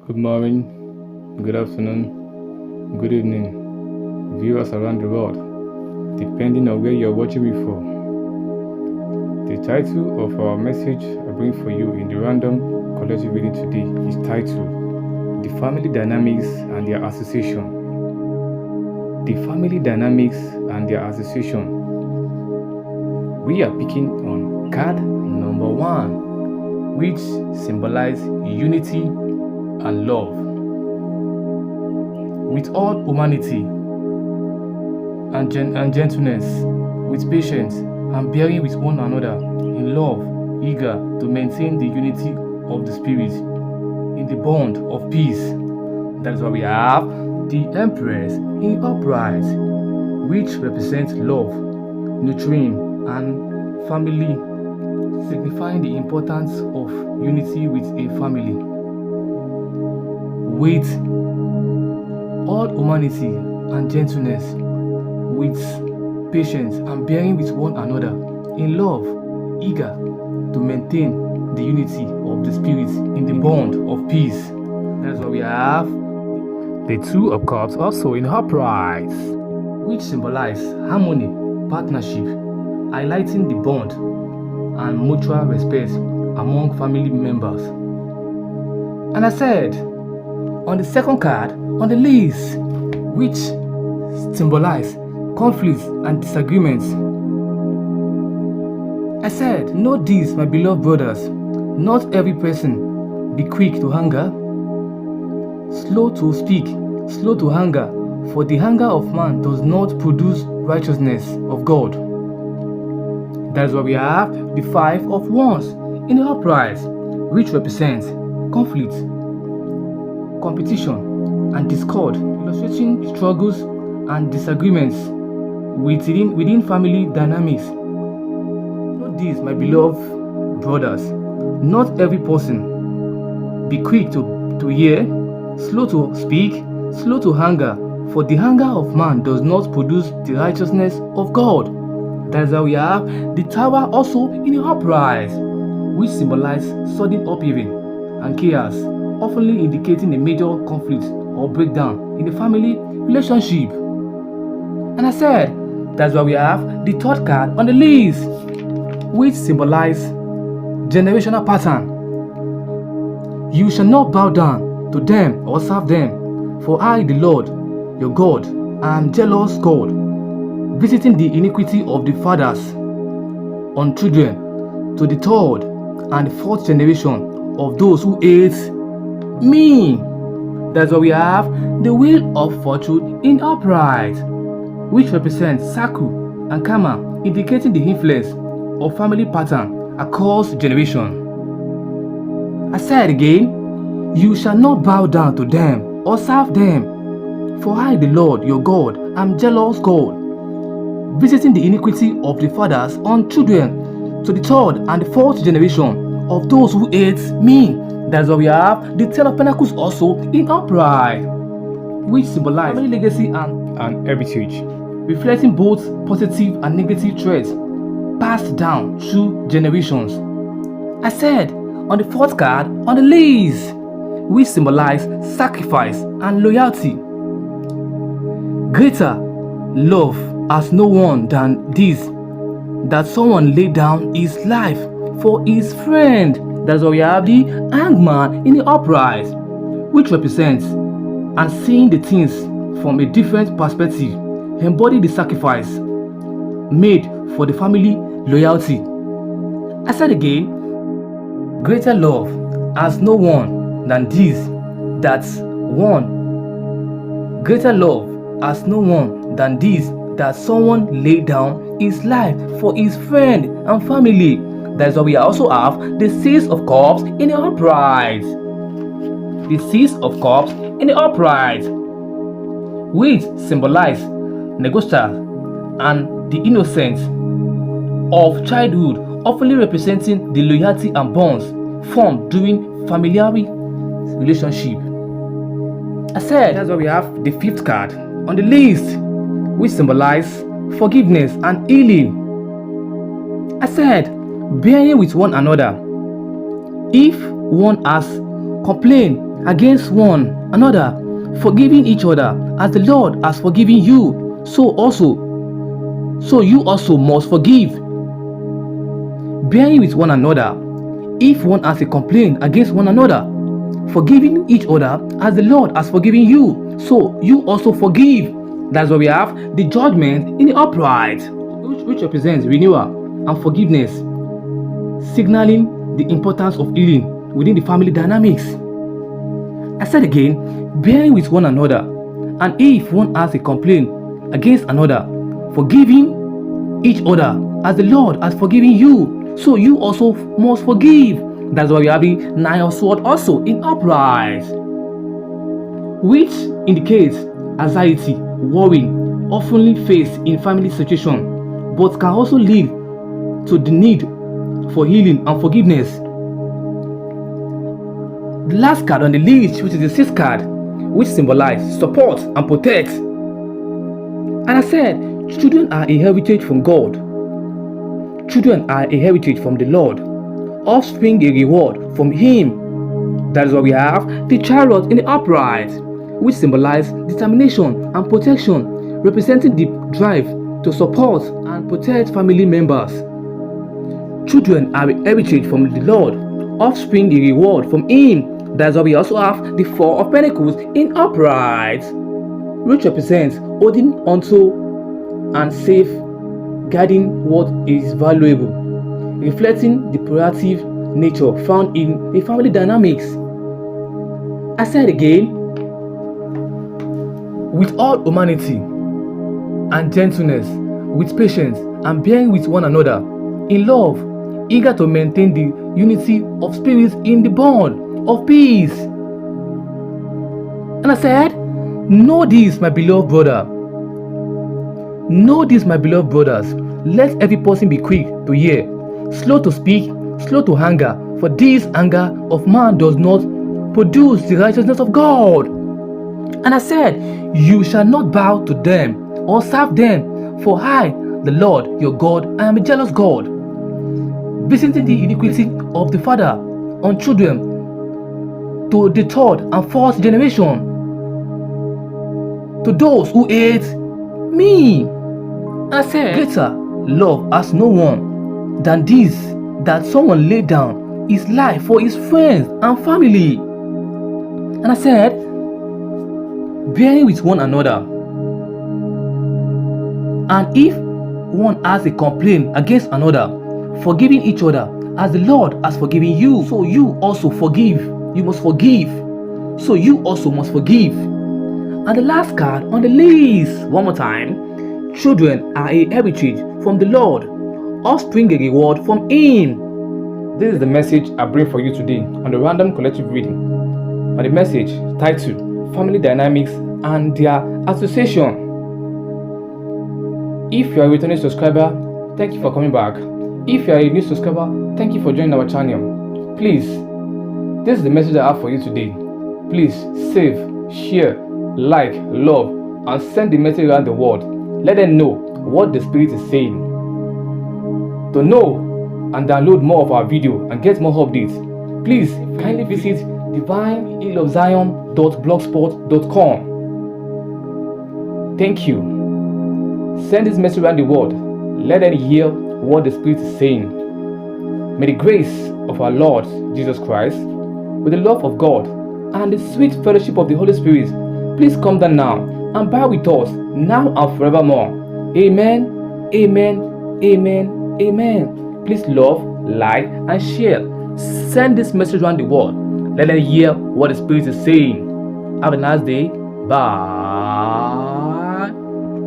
Good morning, good afternoon, good evening, viewers around the world, depending on where you're watching me from. The title of our message I bring for you in the random collective reading today is titled The Family Dynamics and Their Association. The Family Dynamics and Their Association. We are picking on card number 1, which symbolizes unity and love. With all humanity and gentleness, with patience and bearing with one another in love, eager to maintain the unity of the Spirit in the bond of peace. That is why we have the Empress in upright, which represents love, nurturing, and family, signifying the importance of unity with a family. With all humanity and gentleness, with patience and bearing with one another in love, eager to maintain the unity of the Spirit in the bond of peace. That's why we have the Two of Cups also in upright, which symbolize harmony, partnership, highlighting the bond and mutual respect among family members. And I said, on the second card on the list, which symbolize conflicts and disagreements, I said, know this, my beloved brothers, not every person be quick to anger, slow to speak, slow to anger, for the anger of man does not produce righteousness of God. That is why we have the Five of Wands in the upright, which represents conflict, competition, and discord, illustrating struggles and disagreements within family dynamics. Note this, my beloved brothers, not every person be quick to hear, slow to speak, slow to anger, for the anger of man does not produce the righteousness of God. That is why we have the Tower also in the upright, which symbolize sudden upheaval and chaos, often indicating a major conflict or breakdown in the family relationship. And I said, that's why we have the third card on the list, which symbolize generational pattern. You shall not bow down to them or serve them, for I, the Lord, your God, am jealous God, visiting the iniquity of the fathers on children to the third and fourth generation of those who hate me. That's why we have the Wheel of Fortune in upright, which represents circle and karma, indicating the influence of family pattern across generation. I said again, you shall not bow down to them or serve them, for I, the Lord your God, am jealous God, visiting the iniquity of the fathers on children to the third and the fourth generation of those who hate me. That's why we have the Ten of Pentacles also in upright, which symbolize family legacy and heritage, reflecting both positive and negative traits passed down through generations. I said, on the fourth card on the list, which symbolize sacrifice and loyalty. Greater love has no one than this, that someone lay down his life for his friend. That's why we have the Hangman in the upright, which represents and seeing the things from a different perspective, embody the sacrifice made for the family loyalty. I said again, greater love has no one than this, that's one. Greater love has no one than this, that someone laid down his life for his friend and family. That's why we also have the Six of Cups in the upright. The Six of Cups in the upright, which symbolize negotiable and the innocence of childhood, often representing the loyalty and bonds formed during familiarity relationship. I said, that's why we have the fifth card on the list, which symbolize forgiveness and healing. I said, bearing with one another. If one has complain against one another, forgiving each other as the Lord has forgiven you, so you also must forgive. Bearing with one another, if one has a complaint against one another, forgiving each other as the Lord has forgiven you, so you also forgive. That's why we have the judgment in the upright, which represents renewal and forgiveness, signaling the importance of healing within the family dynamics. I said again, bearing with one another, and if one has a complaint against another, forgiving each other as the Lord has forgiven you, so you also must forgive. That's why we have the Nine of Swords also in upright, which indicates anxiety, worrying, often faced in family situation, but can also lead to the need for healing and forgiveness. The last card on the list, which is the sixth card, which symbolizes support and protect. And I said, children are a heritage from God. Children are a heritage from the Lord. Offspring a reward from Him. That is why we have the Chariot in the upright, which symbolizes determination and protection, representing the drive to support and protect family members. Children are a heritage from the Lord. Offspring a reward from Him. That's why we also have the Four of Pentacles in upright, which represents holding onto and safeguarding what is valuable, reflecting the proactive nature found in the family dynamics. I said again, with all humanity and gentleness, with patience and bearing with one another, in love, eager to maintain the unity of spirits in the bond of peace. And I said, know this, my beloved brother. Know this, my beloved brothers. Let every person be quick to hear, slow to speak, slow to anger, for this anger of man does not produce the righteousness of God. And I said, you shall not bow to them or serve them, for I, the Lord your God, I am a jealous God, visiting the iniquity of the father on children to the third and fourth generation, to those who hate me. And I said, greater love has no one than this, that someone lay down his life for his friends and family. And I said, bearing with one another, and if one has a complaint against another, forgiving each other as the Lord has forgiven you, so you also forgive. You must forgive, so you also must forgive. And the last card on the list, one more time, children are a heritage from the Lord, offspring a reward from Him. This is the message I bring for you today on the Random Collective Reading, on the message titled Family Dynamics and Their Association. If you are a returning subscriber, thank you for coming back. If you are a new subscriber, thank you for joining our channel. Please, this is the message I have for you today. Please save, share, like, love, and send the message around the world. Let them know what the Spirit is saying. To know and download more of our video and get more updates, please kindly visit divinehillofzion.blogspot.com. Thank you. Send this message around the world. Let them hear what the Spirit is saying. May the grace of our Lord Jesus Christ, with the love of God, and the sweet fellowship of the Holy Spirit, please come down now and abide with us now and forevermore. Amen, amen, amen, amen. Please love, like, and share. Send this message around the world. Let them hear what the Spirit is saying. Have a nice day. Bye.